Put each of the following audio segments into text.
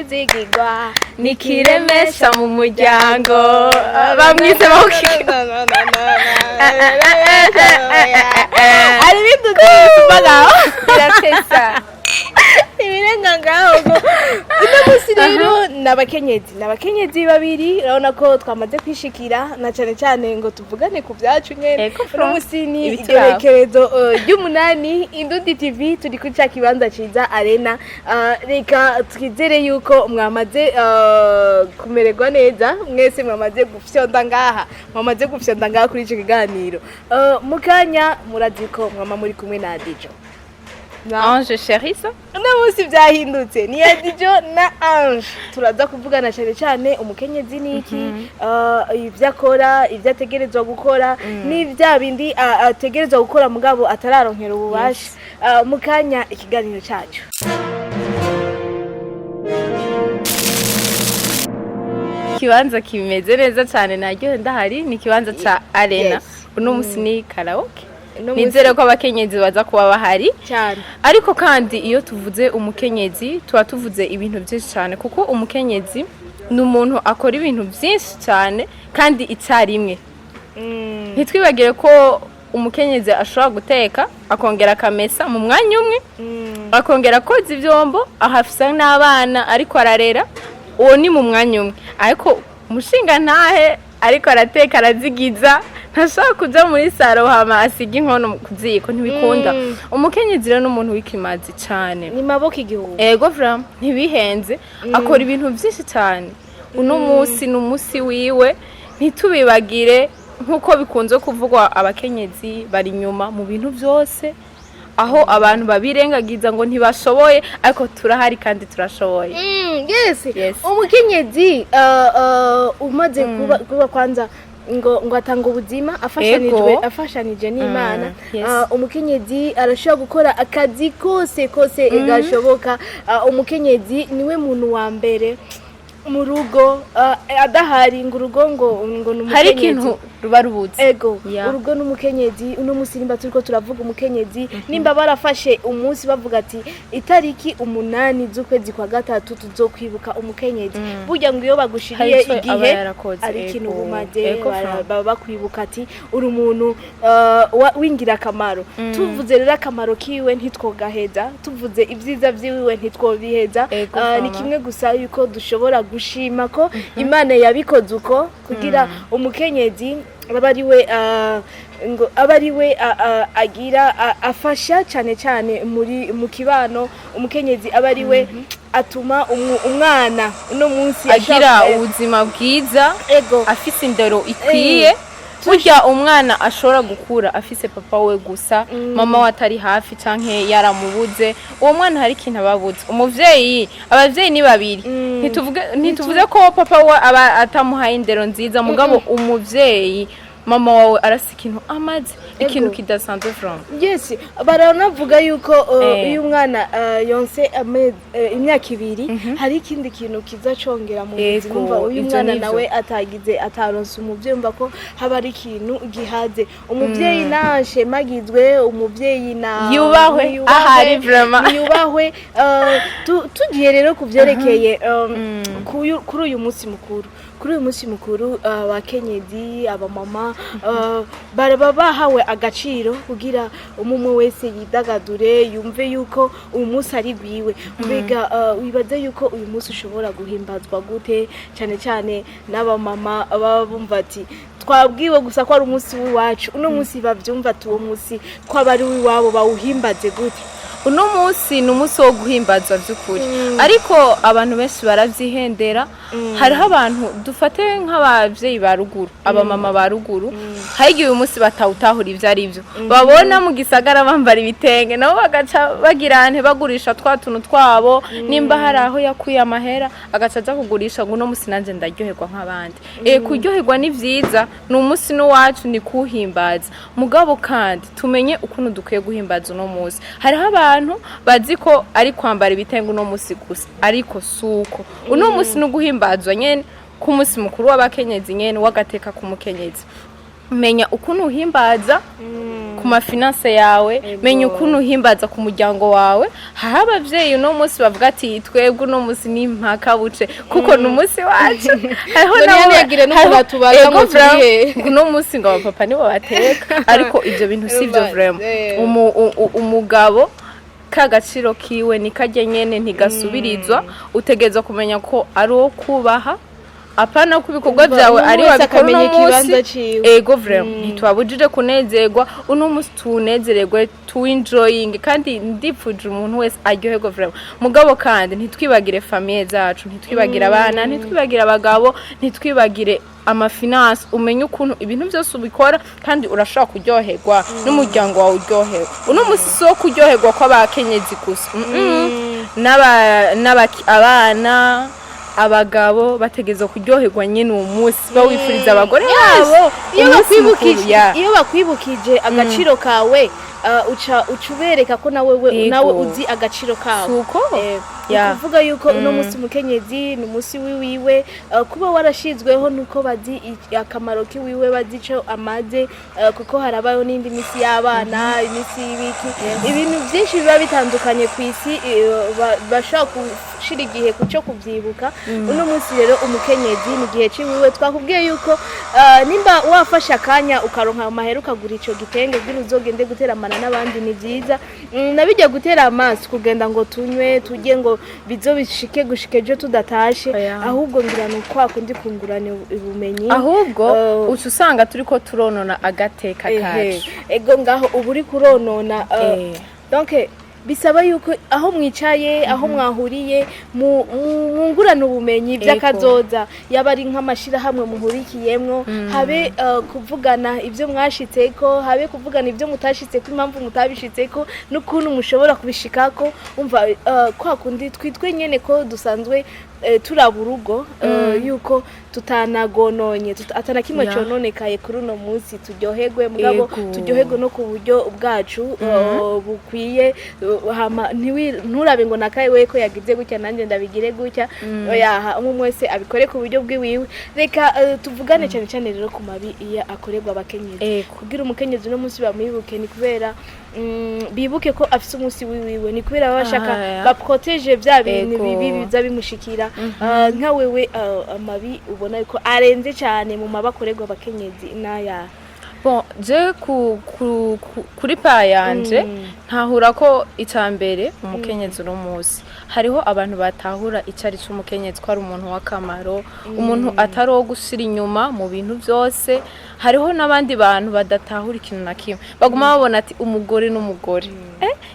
kwizigirwa nikiremesha mu muryango bamwise ari biduze bagaho biratesa ibirenga ngaho ino musi rero nabakenyezi babiri urabona ko twamaze kwishikira na cyane ngo tuvugane ku byacu nyene ino musi ni igerekerezo ry'umunani Indundi TV turi kuri cya kibanza ciza arena reka twizere yuko mwamaze kumererwa neza mwese mwamaze gufyonda ngaha kuri ico kiganiro mukanya muraziko mwama muri kumwe na Dijo Ange chérie ça no musi byahindutse ni ya Dijo na Ange turaza kuvugana cyane umukenyezi niki ivyakora ivyategerezwa gukora ni vya bindi ategerezwa gukora mugabo atararonkera ububasha mukanya ikiganiro cyacu kibanza kimeze neza cyane naryo ndahari ni kibanza ca arena uno musi ni karaoke nizere ko abakenyezi baza kuba bahari cyane ariko kandi iyo tuvuze umukenyezi tuba tuvuze ibintu byinshi cyane kuko umukenyezi ni umuntu akora ibintu byinshi cyane kandi icyarimwe ntitwibagire ko umukenyezi ashobora guteka akongera akamesa mu mwanya umwe akongera koza ivyombo ahafisa n'abana ariko ararera uwo ni mu mwanya umwe ariko umushinga ntahe ariko arateka arazigiza ntashaka kuja muri saro hama asiga inkono kuziko ntibikunda umukenyezi rero n'umuntu w'ikimazi cyane ni maboko igihugu ego vra ntibihenze akora ibintu byinshi cyane uno musi n'umusi wiwe ntitubibagire nkuko bikunze kuvugwa abakenyezi bari nyuma mu bintu byose aho abantu babirengagiza ngo ntibashoboye ariko turahari kandi turashoboye yes umukenyezi umaze kuba kwanza ngo atanga ubuzima afashanije n'Imana umukenyezi arashobora gukora akazi kose gashoboka umukenyezi niwe muntu wa mbere mu rugo adahari ngo urugo ngo n'umukenyezi hari ikintu rubarubuze ego urugo n'umukenyezi uno musi nimba turiko turavuga umukenyezi nimba barafashe umunsi bavuga ati itariki 8 z'ukwezi kwa gatatu tuzokwibuka umukenyezi burya ngo iyo bagushiriye igihe ari ikintu bumaze bakwibuka ati uri umuntu wingira akamaro tuvuze rero akamaro kiwe ntitwogaheza tuvuze ibyiza byiwe ntitwobiheza ni kimwe gusa yuko dushobora gushima ko Imana yabikoze uko kugira umukenyezi abariwe agira afasha cyane mu kibano umukenyezi abariwe atuma umwana uno munsi agira ubuzima bwiza afise indero ikwiye burya umwana ashobora gukura afise papa we gusa mama we atari hafi canke yaramubuze uwo mwana hari ikintu ababuze abavyeyi ni babiri ntituvuze ko papa we aba atamuhaye indero nziza mugabo umuvyeyi mama wawe arasi ikintu amaze ikintu kidasanzwe from yes baranavuga yuko iyo umwana yonse imyaka 2 hari ikindi kintu kizacongera mu buzima uyu mwana nawe ataronse umuvyumva ko haba ari ikintu gihaze umuvyeyi nashe magizwe umuvyeyi na yubahwe ahari vraiment yubahwe tugiye rero kuvyerekeye kuri uyu munsi mukuru abakenyezi abamama baraba bahawe agaciro kugira umumwe wese yidagadure yumve yuko uyu munsi ari gwiwe mbega wibaze yuko uyu munsi ushobora guhimbazwa gute cyane n'abamama baba bumva ati twabwiwe gusa ko ari umunsi w'iwacu uno munsi bavyumva tuwo munsi ko abari w'iwabo bawuhimbaze gute uno munsi ni umunsi wo guhimbazwa by'ukuri ariko abantu benshi baravyihendera hariho abantu dufate nk'abavyeyi ba ruguru abamama ba ruguru hagiye uyu munsi batawutahura ivyo ari byo babona mu gisagara bambara ibitenge nabo bagaca bagirane bagurisha twatuntu twabo nimba hari aho yakuye amahera agaca aza kugurisha ngo uno munsi nanje ndaryoherwa nk'abandi kuryoherwa ni vyiza ni umunsi n'uwacu ni kuhimbaza mugabo kandi tumenye ukuntu dukwiye guhimbaza uno munsi hariho abantu bazi ko ari kwambara ibitenge uno munsi gusa ariko suko uno munsi no guhimbazwa nyene ku munsi mukuru w'abakenyezi nyene wagateka ku mukenyezi menya ukuntu uhimbaza ku ma finance yawe menya ukuntu uhimbaza ku muryango wawe hari abavyeyi uno munsi bavuga ati twebwe uno munsi ni impaka buce kuko n'umunsi wacu hariho nabo yagire no kubatubaza ngo turihe uno munsi ngo abapapa nibo bateka ariko ivyo bintu sivyo vraiment umugabo kagaciro kiwe ni kajye nyene ntigasubirizwa utegeza kumenya ko ari wo kubaha apana kubikorwa byawe ari wabikora umunsi ego vraiment ntitwabujije kunezerwa uno munsi tunezererwe to enjoying kandi ndipfuje umuntu wese aryoherwa vraiment mugabo kandi ntitwibagire famille zacu ntitwibagire abana ntitwibagire abagabo ntitwibagire amafinance umenye ukuntu ibintu byose ubikora kandi urashaka kuryoherwa n'umuryango wawe uryoherwa uno munsi so kuryoherwa kw'abakenyezi gusa abana abagabo bategeza kuryoherwa nyine uwo munsi bawifuriza abagore babo iyo bakwibukije agaciro kawe ucubereka ko nawe uzi agaciro kawe kuvuga yuko uno munsi mukenyezi ni umunsi wiwe kuba warashizweho nuko bazi akamaro kiwiwe bazi ico amaze kuko harabayo n'indi misi y'abana imisi y'ibiki ibintu byinshi biba bitandukanye ku isi bashaka gushira igihe kuco kuvyibuka uno munsi rero umukenyezi ni gihe ciwiwe twakubwiye yuko nimba wafasha akanya ukaronka amahera ukagura ico gitenge bwira uzogende guteramana n'abandi ni vyiza nabijya gutera amaso kugenda ngo tunywe tujye ngo bizo bishike gushikeje tudatashe ahubwo ngira no kwakundi kungurane ubumenyi ahubwo usanga turiko turonona agateka kacu ego ngaho uburi kuronona donc bisaba yuko aho mwicaye aho mwahuriye mungurana ubumenyi by'akazoza yaba ari nk'amashira hamwe muhurikiyemwo habe kuvugana ibyo mwashitseko habe kuvugana ibyo mutashitseko impamvu mutabishitseko n'ukuntu mushobora kubishikako umva kwa kundi twitwe nyene ko dusanzwe turaburugo yuko tutanagononye atana kimwe cononekaye kuri uno munsi turyoherwe mugabo turyoherwe no ku buryo bwacu bukwiye nturabe ngo nakaye we ko yagize gutya nanjye ndabigire gutya yaha umwe wese abikore ku buryo bwiwiwe reka tuvugane cyane cyane rero ku mabi iya akorerwa abakenyezi kugira umukenyezi no munsi bamwibuke ni kubera bibuke ko afise umunsi wiwiwe ni kubera bashaka baproteje bya bintu bibi biza bimushikira nka wewe amabi ubona ko arenze cyane mu mabakorerwa abakenyezi naya bon je kuri pa yanje ntahura ko icambere umukenyezi no munsi hariho abantu batahura icari cy'umukenyezi ko ari umuntu w'akamaro umuntu ataro gusira inyuma mu bintu byose hariho nabandi bantu badatahura ikintu na kimwe baguma babona ati umugore n'umugore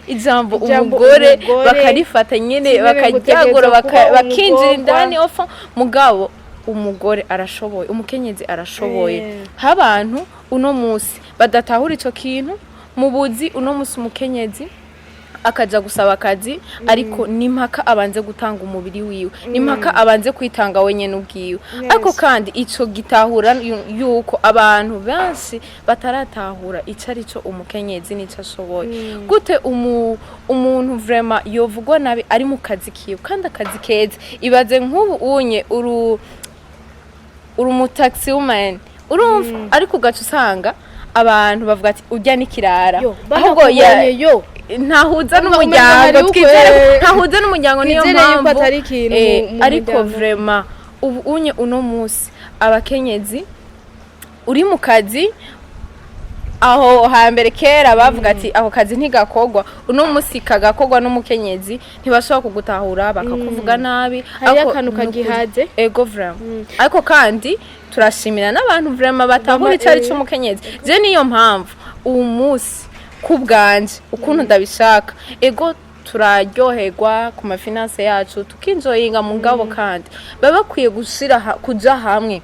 ijambo umugore bakarifata nyene bakajyagura bakinjira indani ofa mugabo umugore arashoboye umukenyezi arashoboye habantu uno munsi badatahura ico kintu mubuzi uno munsi umukenyezi akaja gusaba akazi ariko nimpaka abanze gutanga umubiri wiwe nimpaka abanze kwitanga wenyene ubwiwe ariko kandi ico gitahura yuko abantu benshi bataratahura icari cyo umukenyezi nico ashoboye gute umuntu vraiment yovugwa nabi ari mu kazi kiwe kandi akazi keza ibaze nk'ubu unye uru mutaxi woman urumva ariko gacu usanga abantu bavuga ati ujya nikirara ahubwo ntahuza n'umuryango ntahuza n'umuryango niyo mpamvu ariko vraiment ubu unye uno munsi abakenyezi uri mu kazi aho hambere kera bavuga ati ako kazi ntigakogwa uno munsi kagakogwa n'umukenyezi ntibashobora kugutahura bakakuvuga nabi ako kanuka gihaze ego vraiment ariko kandi turashimira n'abantu vraiment batahura icari cy'umukenyezi je niyo mpamvu uwo munsi kubganje ukuntu ndabishaka ego turaryoherwa ku mafinance yacu tukinjoyinga mu ngabo kandi baba bakwiye gushira kuja hamwe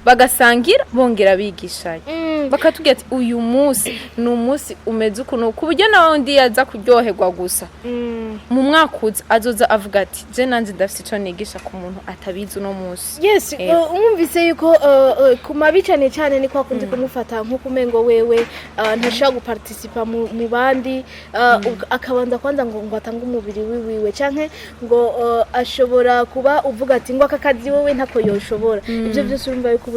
bagasangira bongera bigishanya bakatubwira ati uyu munsi ni umunsi umeze ukuntu ku buryo nawe ndi yaza kuryoherwa gusa mu mwaka uza azoza avuga ati je nanje ndafite ico nigisha ku muntu atabizi uno munsi yes umvise yuko ku mabi cyane cyane ni kwa kundi kumufata nko kumengo wewe ntashaka guparticipa mu bandi akabanza kwanza ngo atanga umubiri wiwe canke ngo ashobora kuba uvuga ati ngo akakazi wewe ntako yoshobora ibyo byose urumva yuko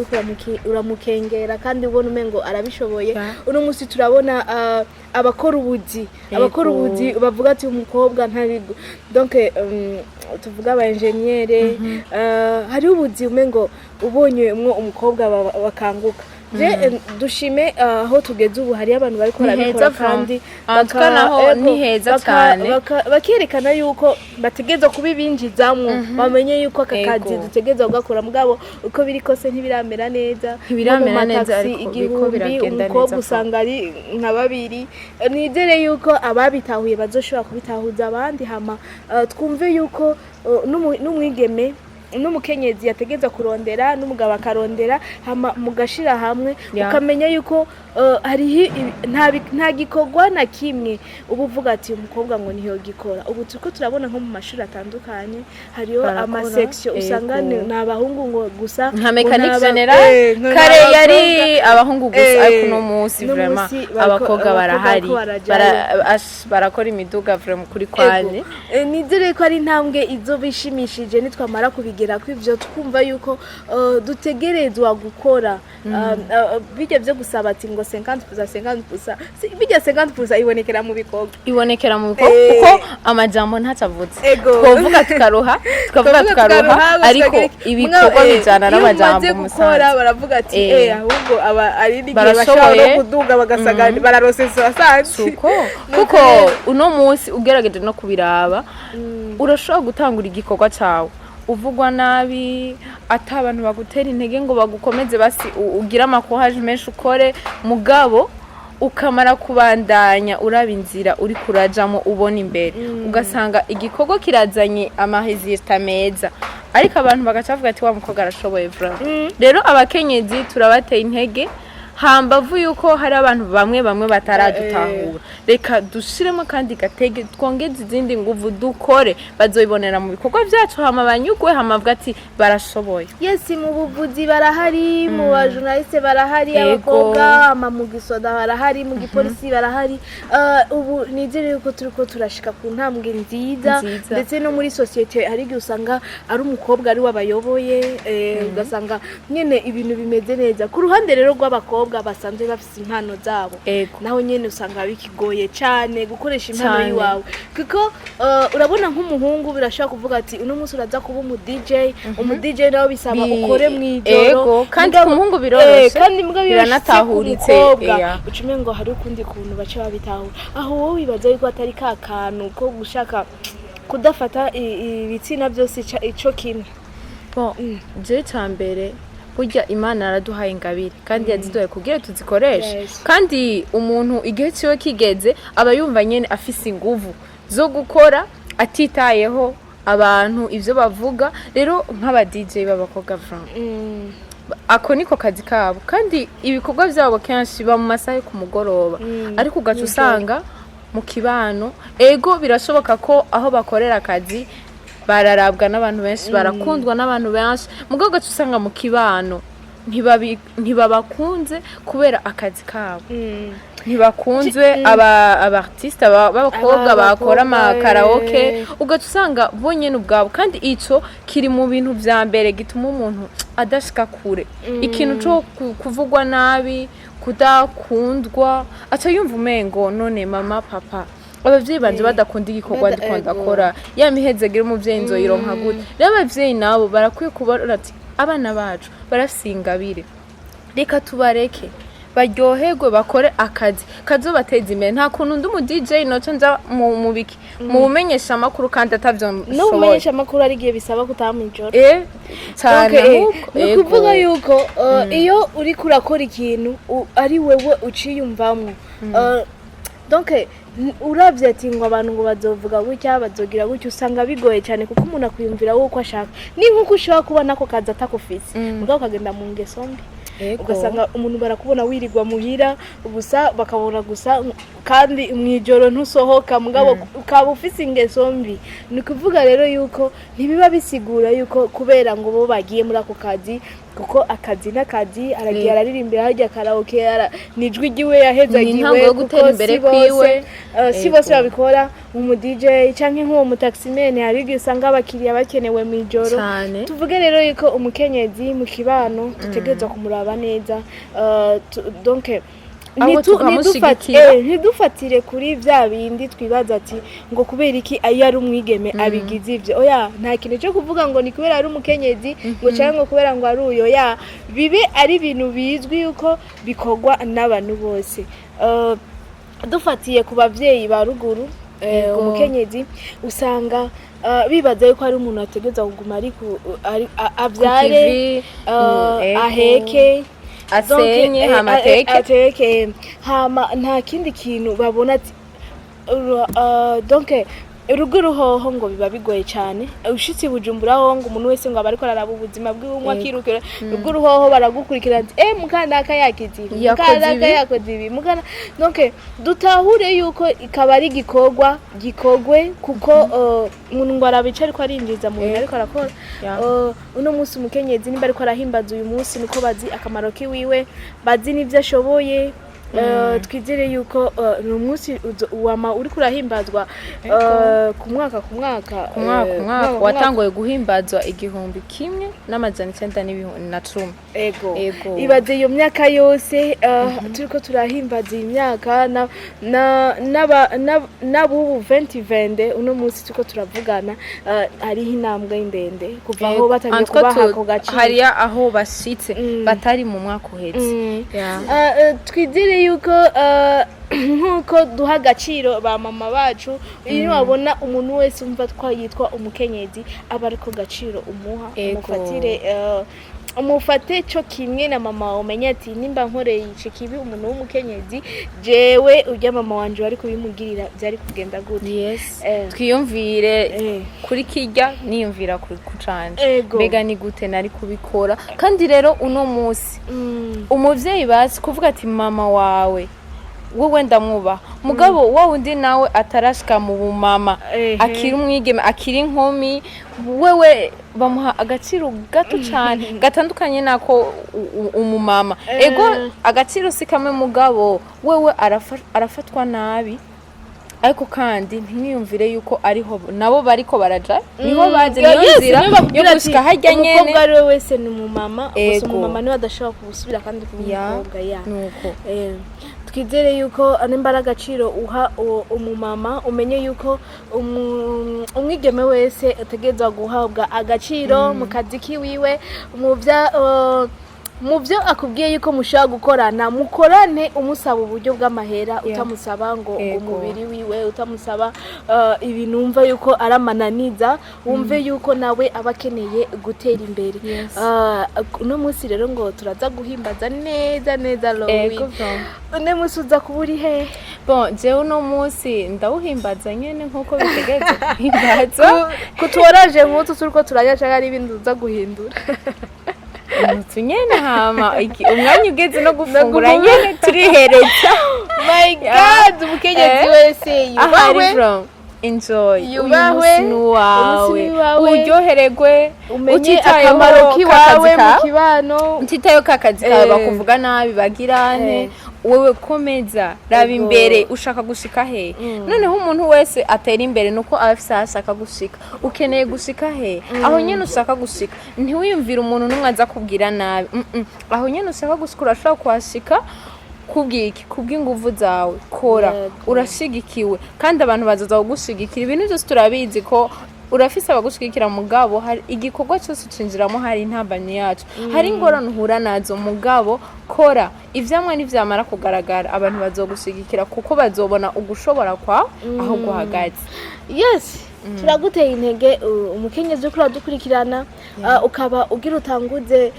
uramukengera kandi ubona umengo ngo arabishoboye uno munsi turabona abakora ubuzi bavuga ati umukobwa ntari donc tuvuga aba engineer hari ubuzi umengo ubonye umukobwa bakanguka dushime aho tugeze ubu hari abantu bari korabikora kandi naho ni heza cyane bakerekana yuko bategeza kubibinjizamwo bamenye yuko akazi dutegeza gukora mugabo uko biri kose ntibiramera neza ariko biko biragenda neza umukobwa usanga ari nka babiri nizere yuko ababitahuye bazoshobora kubitahuza abandi hama twumve yuko n'umwigeme n'umukenyezi yategeza kurondera n'umugabo akarondera hama mugashira hamwe ukamenya yuko hari nta gikorwa na kimwe ubu uvuga ati umukobwa ngo niyo gikora ubu turiko turabona nko mu mashuri atandukanye hariyo amasection usanga n'abahungu ngo gusa nka mécanique générale kare yari abahungu gusa ariko no musi vraiment abakobwa barahari barakora imiduga vraiment kuri kwanye nizere ko ari intambwe izo bishimishije nitwamara kubigira kw'ivyo twumva yuko dutegerezwa gukora bijya byo gusaba ati ngo 50% bijya 50% ibonekera mu bikorwa kuko amajambo ntacavutse twovuga tukaruha ariko ibikorwa bijana n'amajambo musana baravuga ati ahubwo aba ari n'igihe bashobora kuduga bagasagana bararosesa asanze kuko uno munsi ugerageje no kubiraba urashobora gutangura igikorwa cyawe uvugwa nabi atabantu bagutera intege ngo bagukomeze basi ugira amakohaje menshi ukore mugabo ukamara kubandanya uraba inzira uri kurajamo ubona imbere ugasanga igikorwa kirazanye amahezita meza ariko abantu bagacavuga ati wa mukobwa arashoboye rero abakenyezi turabateye intege hambavu yuko hari abantu bamwe bataradutahura reka dushiremo kandi gatege twongeze izindi nguvu dukore bazoibonera mu bikorwa byacu hama banyugwe hamavuga ati barashoboye mu buvuzi barahari mu bajournaliste barahari abakobwa mu gisoda barahari mu gipolisi barahari ubu nizere yuko turiko turashika ku ntambwe nziza ndetse no muri societe hari usanga ari umukobwa ari wabayoboye ugasanga nyene ibintu bimeze neza ku ruhande rero rw'abakobwa basanzwe bafite impano zabo naho nyene usanga bikigoye cyane gukoresha impano yiwawe kuko urabona nk'umuhungu birashaka kuvuga ati uno munsi uraza kuba umu DJ nawe bisaba ukore mwijoro kandi umuhungu biroroshye kandi mbwa biranatahuritse ucume ngo hari ukundi kuntu bace babitahura aho wowe wibaza yuko atari ka kantu ko gushaka kudafata ibitsina byose ico kimwe je cyambere burya Imana araduhaye ingabire kandi yaziduhaye kugira tuzikoreshe kandi umuntu igihe cyo kigeze aba yumva nyene afise inguvu zo gukora atitayeho abantu ivyo bavuga rero nk'aba DJ b'abakobwa ako niko kazi kabo kandi ibikorwa byabo kenshi ba mu masaha ku mugoroba ariko ugaca usanga mu kibano birashoboka ko aho bakorera akazi bararabwa n'abantu benshi barakundwa n'abantu benshi mugaga usanga mu kibano ntibabakunze kubera akazi kabo ntibakunzwe abartiste b'abakobwa bakora amakaraoke ugaca usanga bonyene ubwabo kandi ico kiri mu bintu vya mbere gituma umuntu adashika kure ikintu cyo kuvugwa nabi kudakundwa aca yumva umengo none mama papa abavyeyi banje badakunda igikorwa ndikunda akora ya mihezegere umuvyeyi nzoyironka gute rero abavyeyi nabo barakwiye kubona ati abana bacu barasingabire reka tubareke baryoherwe bakore akazi kazobateza imbere nta kuntu ndi umu DJ noco nza mu mubiki mu bumenyesha makuru kandi atavyo no bumenyesha makuru ari giye bisaba kutamwijoro cyane no kuvuga yuko iyo uri kurakora ikintu ari wewe uciyumvamwe donc uravye ati ngo abantu ngo bazovuga gutya bazogira gutya usanga bigoye cyane kuko umuntu akwiyumvira wowe uko ashaka ni nkuko ushaka kubona ko kaza atakufise mugabo kagenda mu ngeso mbi ugasanga umuntu barakubona wirirwa muhira gusa bakabona gusa kandi mwijoro ntusohoka mugabo ukaba ufise ingeso mbi ni kuvuga rero yuko ntibiba bisigura yuko kubera ngo bo bagiye muri ako kazi kuko akazi n'akazi aragiye araririmbira harya karaoke nijwi giwe yahezagiwe gutera imbere kwiwe si bose babikora nk'umu DJ canke nk'uwo mutaximene hari igihe usanga abakiriya bakenewe mu ijoro. Tuvuge rero yuko umukenyezi mu kibano dutegerezwa kumuraba neza, donc ntidufatire kuri vya bindi twibaza ati ngo kubera iki iyo ari umwigeme abigize ivyo. Oya, nta kintu cyo kuvuga ngo ni kubera ari umukenyezi ngo cyangwa ngo kubera ngo ari uyo. Ya bibe ari ibintu bizwi yuko bikorwa n'abantu bose. Dufatiye ku bavyeyi ba ruguru, umukenyezi usanga bibaza yuko ari umuntu ategereza kuguma ari avyare, aheke, asenye, ateke, hama nta kindi kintu babona ati donc uruguru hoho ngo biba bigoye cyane. Ushitse Bujumbura ho ngo umuntu wese ngo abariko araraba ubuzima bw'umwe akirukira uruguru hoho baragukurikira ati mukandaka yakizibi, mukandaka yakozibi, mukana. Donc dutahure yuko ikaba ari gikorwa gikogwe kuko umuntu ngo arabica ariko arinjiza mu bintu ariko arakora. Uno munsi umukenyezi nimba ariko arahimbaza uyu munsi niko bazi akamaro kiwiwe, bazi n'ivyo ashoboye. Twizere yuko umunsi wama uri kurahimbazwa ku mwaka watangoye guhimbazwa 1910. Ego ibaze iyo myaka yose turiko turahimbaza iyi myaka n'abubu 2020 uno munsi turiko turavugana. Hariho intambwe ndende kuva aho batangiye kubaha ako gaciro, hariya aho bashitse batari mu mwaka uhetse. Twizere yuko nkuko duha agaciro ba mama bacu, iyo wabona umuntu wese umva twayitwa umukenyezi aba ariko gaciro umuha, umufate cyo kimwe na mama umenye ati nimba nkoreye ice kibi umuntu w'umukenyezi jewe urya mama wanje bari kubimugirira byari kugenda gute. Twiyumvire kuri kijya niyumvira kuri kucanje mbega ni gute nari kubikora. Kandi rero uno munsi umuvyeyi basi kuvuga ati mama wawe wowe ndamwubaha mugabo wowe undi nawe atarashika mu bumama akiri umwigeme akiri inkumi, wewe bamuha agaciro gato cyane gatandukanye nako umumama. Agaciro si kamwe mugabo wewe arafatwa nabi, ariko kandi ntimwiyumvire yuko ariho nabo bariko baraja niho baje niyonzira yo gushika harya nyene. Umukobwa ari wese ni umumama, gusa umumama niwe adashobora kubusubira kandi kumukobwa nuko. Twizere yuko n'imbara agaciro uha umumama, umenye yuko umwigeme wese ategerezwa guhabwa agaciro mu kazi kiwiwe, mu byo akubwiye yuko mushaka gukorana mukorane umusaba uburyo bw'amahera, utamusaba ngo umubiri wiwe, utamusaba ibintu umva yuko aramananiza, wumve yuko nawe abakeneye gutera imbere. Uno munsi rero ngo turaza guhimbaza neza Lowi. Uno munsi uza kuburi he? Bon, je uno munsi ndawuhimbaza nyene nkuko bitegetse guhimbaza. Kutuwaraje nk'utu turiko turajya cyangwa ari ibindi uza guhindura. Tunyene hama umwanya ugeze no gufungura nyene turihereza. My God, umukenyezi wese yubawe, enjoy umunsi wawe, uryohererwe, umenye akamaro kiwawe mu kibano, utitayo kakazi kawe bakuvuga nabi bagirane. Wewe komeza raba imbere ushaka gushika he. Noneho umuntu wese atera imbere nuko afisa ashaka gushika. Ukeneye gushika he aho nyene ushaka gushika, ntiwiyumvira umuntu numwe aza kubwira nabi. Aho nyene ushaka gushika urashaka kwashika kubw'inguvu zawe, kora urashigikiwe kandi abantu bazaza kugushigikira. Ibintu byose turabizi ko urafise abagushigikira mugabo hari igikorwa cyose cinjiramo hari intambanyi yacu, hari ingorane uhura nazo mugabo kora ivyamwe n'ivyamara kugaragara abantu bazogushigikira kuko bazobona ugushobora kwa aho guhagaze. Turaguteye intege umukenyezi ukura dukurikirana, ukaba ugira utanguze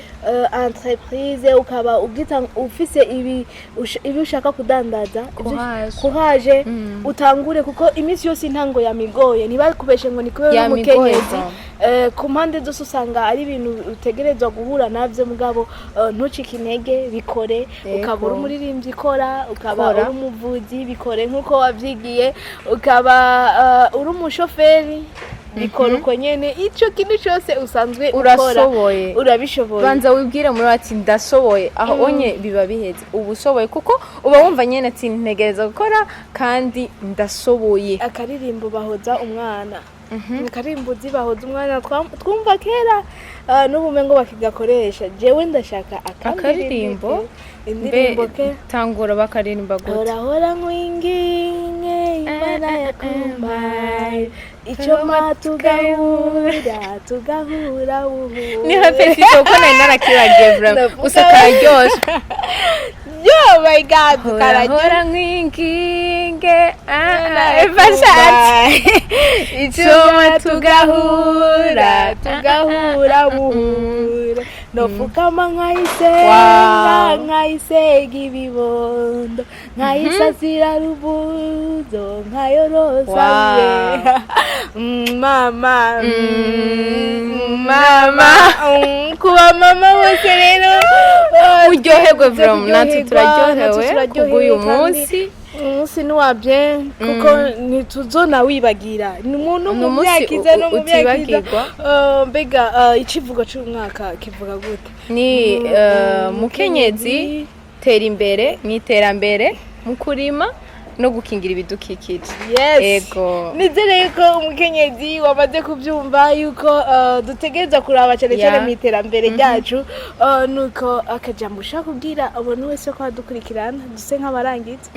entreprise, ukaba ufise ibi ushaka kudandaza kuhaje utangure kuko iminsi yose intango yamigoye, ntibakubeshe ngo ni kubera umukenyezi. Ku mpande zose usanga ari ibintu utegerezwa guhura navyo mugabo ntucike intege, bikore. Ukaba uri umuririmbyi ikora, ukaba uri umuvuzi bikore nkuko wavyigiye, ukaba uri umushoferi bikora uko nyene ico kintu cyose usanzwe urashoboye urabishoboye banza wibwire muri ati ndashoboye aho onye biba biheze ubu ushoboye kuko uba wumva nyene ati ntegereza gukora kandi ndashoboye akaririmbo bahoza umwana akarimbuzi bahoza umwana twumva kera n'ubume ngo bakigakoresha jewe ndashaka akaririmbo indirimbo ke tangura bakaririmba gute hora nkwinginge imana yakumpaye icyo tugahura ni happy kuko nari narakibagiye vraiment gusa karyoshe yo my god hora nkwinginge bashatse icyo tugahura buhura nofukama nkayisega ibibondo nkayisasira rubuzo nkayorosa mama kuba mama wese rero uryoherwe vraiment natwe turaryohewe kubw'uyu munsi umunsi nuwabye kuko ntituzona wibagira ni umuntu mu byakiza no mu byakiza mbega icivugo cy'umwaka kivuga gute ni mukenyezi tera imbere mwiterambere mu kurima no gukingira ibidukikije. Yego. Nizere yuko umukenyezi wamaze kubyumva yuko dutegereza kuraba cyane cyane mu iterambere ryacu nuko akajambo ushaka kubwira abantu wese ko adukurikirana duse nk'abarangiza.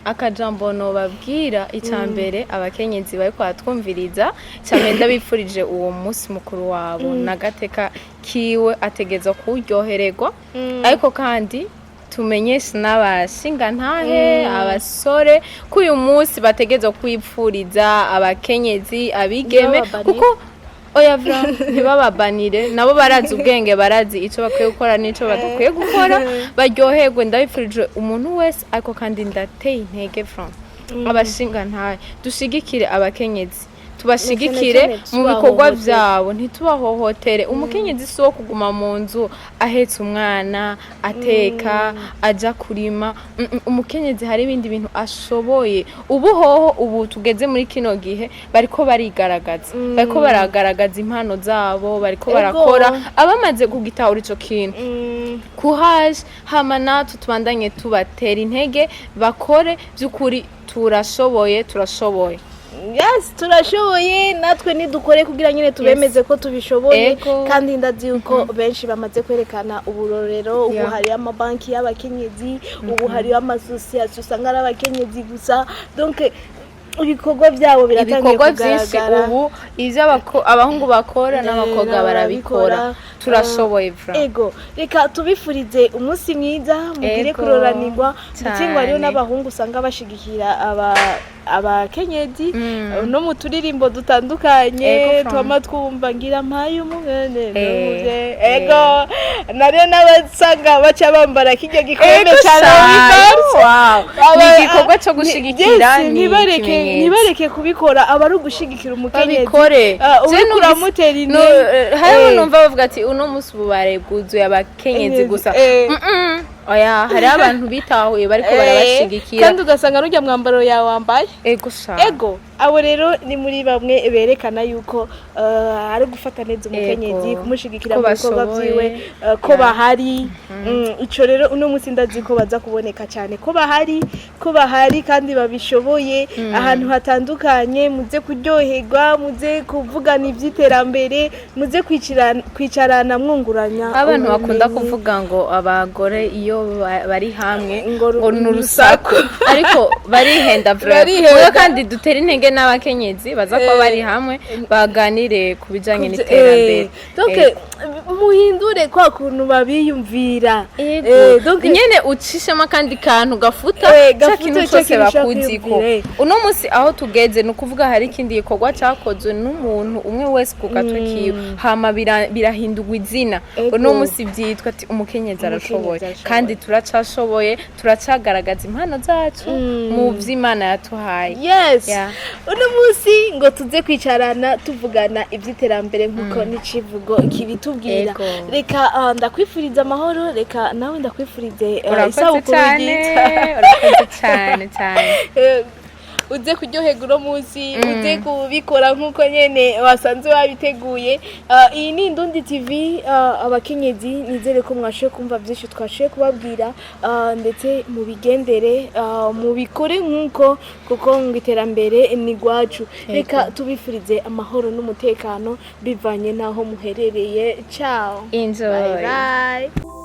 Akajambo no babwira icambere abakenyezi bari kwatwumviriza cyane ndabipfurije uwo munsi mukuru wabo nagateka kiwe ategeza kuryohererwa ariko kandi tumenyesha n'abashinga ntahe abasore ko uyu munsi bategeza kwipfuriza abakenyezi abigeme kuko oya vra ntibababanire nabo barazi ubwenge barazi ico bakwiye gukora n'ico badakwiye gukora baryoherwe ndabipfurije umuntu wese ariko kandi ndateye intege vra abashinga ntahe dushigikire abakenyezi tubashigikire mu bikorwa byabo ntitubahohotere umukenyezi si wo kuguma mu nzu ahetse umwana ateka aja kurima umukenyezi hari ibindi bintu ashoboye ubu tugeze muri kino gihe bariko baragaragaza impano zabo bariko barakora abamaze kugitahura ico kintu kuhaje hama natwe tubandanye tubatera intege bakore by'ukuri turashoboye Yes, turashoboye natwe nidukore kugira nyine tubemeze ko tubishoboye kandi ndazi yuko benshi bamaze kwerekana uburorero ubu hari amabanki y'abakenyezi ubu hari amasosiyasiyo usanga ari abakenyezi gusa donc ibikorwa byabo biratangiye kugaragara ubu ivyo abahungu bakora n'abakobwa barabikora turashoboye vra ego reka tubifurize umunsi mwiza mugire kuroranirwa ndetse ngo hariyo n'abahungu usanga bashigikira abakenyezi no mu turirimbo dutandukanye twama twumva ngira mpaye umwene ego nariyo n'abasanga baca bambara kijya gikombe cyane ni igikorwa cyo gushigikira ntibareke kubikora aba ari ugushigikira umukenyezi uriko uramutera intege hariho numva bavuga ati uno munsi ububare bwuzuye abakenyezi gusa oya hari abantu bitahuye bariko barabashigikira kandi ugasanga n'ujya mwambaro yawe wambaye ego abo rero ni muri bamwe berekana yuko ari gufata neza umukenyezi kumushigikira mu bikorwa byiwe ko bahari ico rero uno munsi ndazi ko baza kuboneka cyane ko bahari kandi babishoboye ahantu hatandukanye muze kuryoherwa muze kuvugana ivy'iterambere muze kwicarana mwunguranya abantu bakunda kuvuga ngo abagore iyo bari hamwe ngo nurusaku ariko barihenda vuba kandi dutera intege n'abakenyezi baza ko bari hamwe baganire kubijanye n'iterambere donc muhindure kwa kuntu babiyumvira donc nyene ucishema kandi kantu gafuta cyakintu cyose bakuziko uno munsi aho tugeze no kuvuga hari ikindi gikorwa cyakozwe n'umuntu umwe wese ku gatwe kiwe hama birahindurwa izina uno munsi byitwa ati umukenyezi arashoboye kandi turacashoboye turacagaragaza impano zacu mu vy'Imana yatuhaye uno munsi ngo tuze kwicarana tuvugana iby'iterambere nkuko nicivugo kibitubwira reka ndakwifuriza amahoro reka nawe ndakwifurize isabukuru nziza urakoze cyane uze kuryoherwa uno munsi uze kubikora nk'uko nyene wasanzwe wabiteguye. Iyi ni Indundi TV, abakenyezi, nizere ko mwashoboye kumva byinshi twashoboye kubabwira, ndetse mubigendere mubikore nk'uko, kuko ngo iterambere ni gwacu. Reka tubifurize amahoro n'umutekano bivanye naho muherereye. Ciao, Enjoy. bye bye.